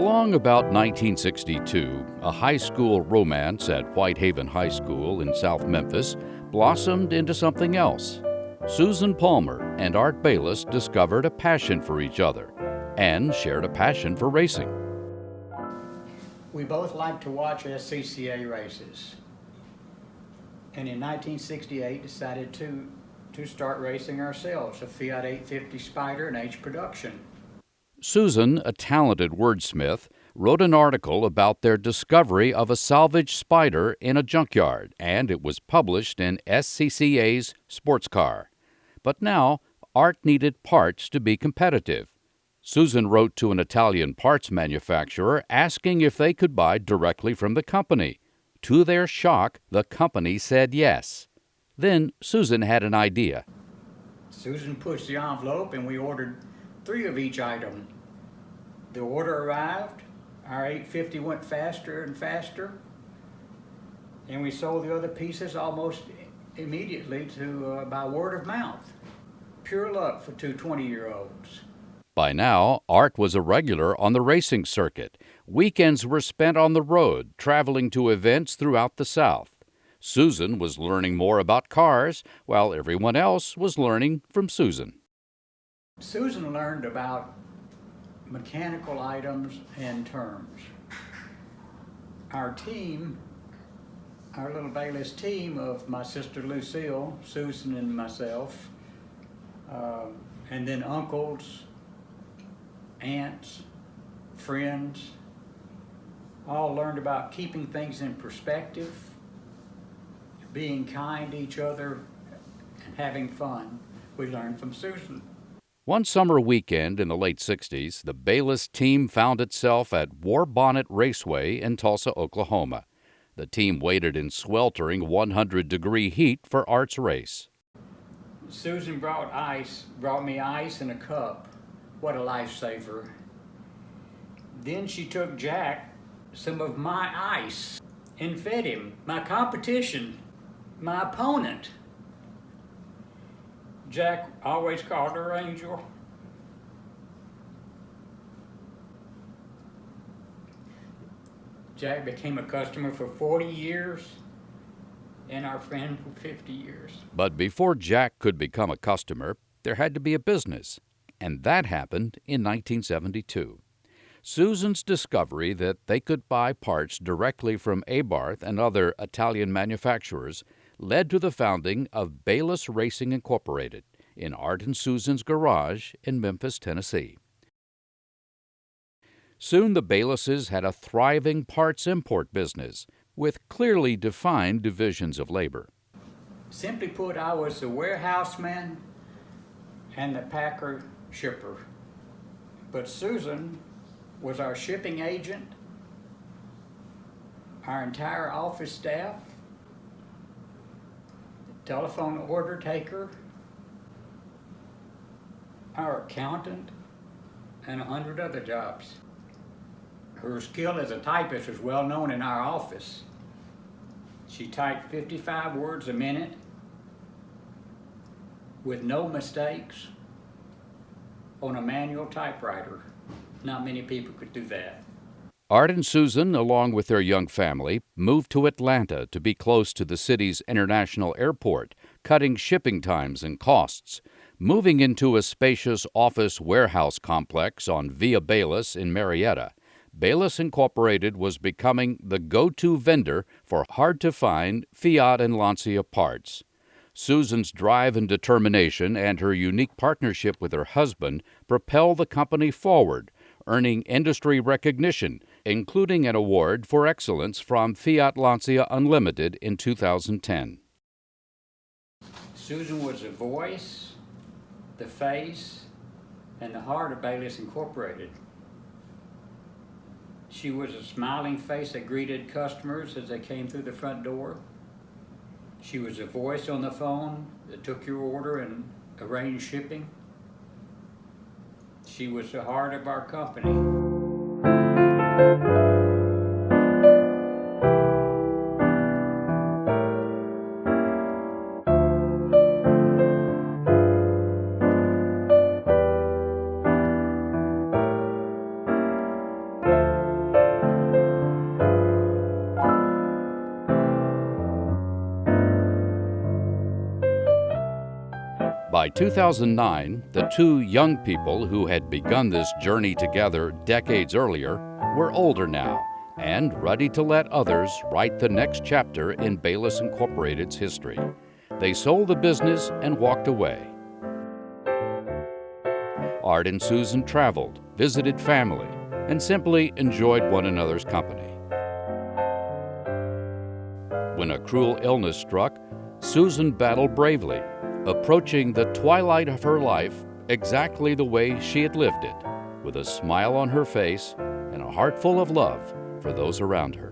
Along about 1962, a high school romance at Whitehaven High School in South Memphis blossomed into something else. Susan Palmer and Art Bayless discovered a passion for each other and shared a passion for racing. We both liked to watch SCCA races, and in 1968 decided to start racing ourselves, a Fiat 850 Spider in H production. Susan, a talented wordsmith, wrote an article about their discovery of a salvaged Spider in a junkyard, and it was published in SCCA's Sports Car. But now, Art needed parts to be competitive. Susan wrote to an Italian parts manufacturer asking if they could buy directly from the company. To their shock, the company said yes. Then Susan had an idea. Susan pushed the envelope and we ordered 3 of each item. The order arrived, our 850 went faster and faster, and we sold the other pieces almost immediately by word of mouth. Pure luck for two 20-year-olds. By now, Art was a regular on the racing circuit. Weekends were spent on the road, traveling to events throughout the South. Susan was learning more about cars, while everyone else was learning from Susan. Susan learned about mechanical items and terms. Our team, our little Bayless team of my sister Lucille, Susan and myself, and then uncles, aunts, friends, all learned about keeping things in perspective, being kind to each other, and having fun. We learned from Susan. One summer weekend in the late 60s, the Bayless team found itself at War Bonnet Raceway in Tulsa, Oklahoma. The team waited in sweltering 100-degree heat for Art's race. Susan brought me ice in a cup. What a lifesaver. Then she took Jack some of my ice and fed him, my competition, my opponent. Jack always called her Angel. Jack became a customer for 40 years and our friend for 50 years. But before Jack could become a customer, there had to be a business, and that happened in 1972. Susan's discovery that they could buy parts directly from Abarth and other Italian manufacturers led to the founding of Bayless Racing Incorporated in Art and Susan's garage in Memphis, Tennessee. Soon the Baylesses had a thriving parts import business with clearly defined divisions of labor. Simply put, I was the warehouseman and the packer shipper. But Susan was our shipping agent, our entire office staff, telephone order taker, our accountant, and 100 other jobs. Her skill as a typist was well known in our office. She typed 55 words a minute with no mistakes on a manual typewriter. Not many people could do that. Art and Susan, along with their young family, moved to Atlanta to be close to the city's international airport, cutting shipping times and costs. Moving into a spacious office warehouse complex on Via Bayless in Marietta, Bayless Incorporated was becoming the go-to vendor for hard-to-find Fiat and Lancia parts. Susan's drive and determination and her unique partnership with her husband propelled the company forward, earning industry recognition, including an award for excellence from Fiat Lancia Unlimited in 2010. Susan was the voice, the face, and the heart of Bayless Incorporated. She was a smiling face that greeted customers as they came through the front door. She was a voice on the phone that took your order and arranged shipping. She was the heart of our company. By 2009, the two young people who had begun this journey together decades earlier were older now and ready to let others write the next chapter in Bayless Incorporated's history. They sold the business and walked away. Art and Susan traveled, visited family, and simply enjoyed one another's company. When a cruel illness struck, Susan battled bravely, approaching the twilight of her life exactly the way she had lived it, with a smile on her face and a heart full of love for those around her.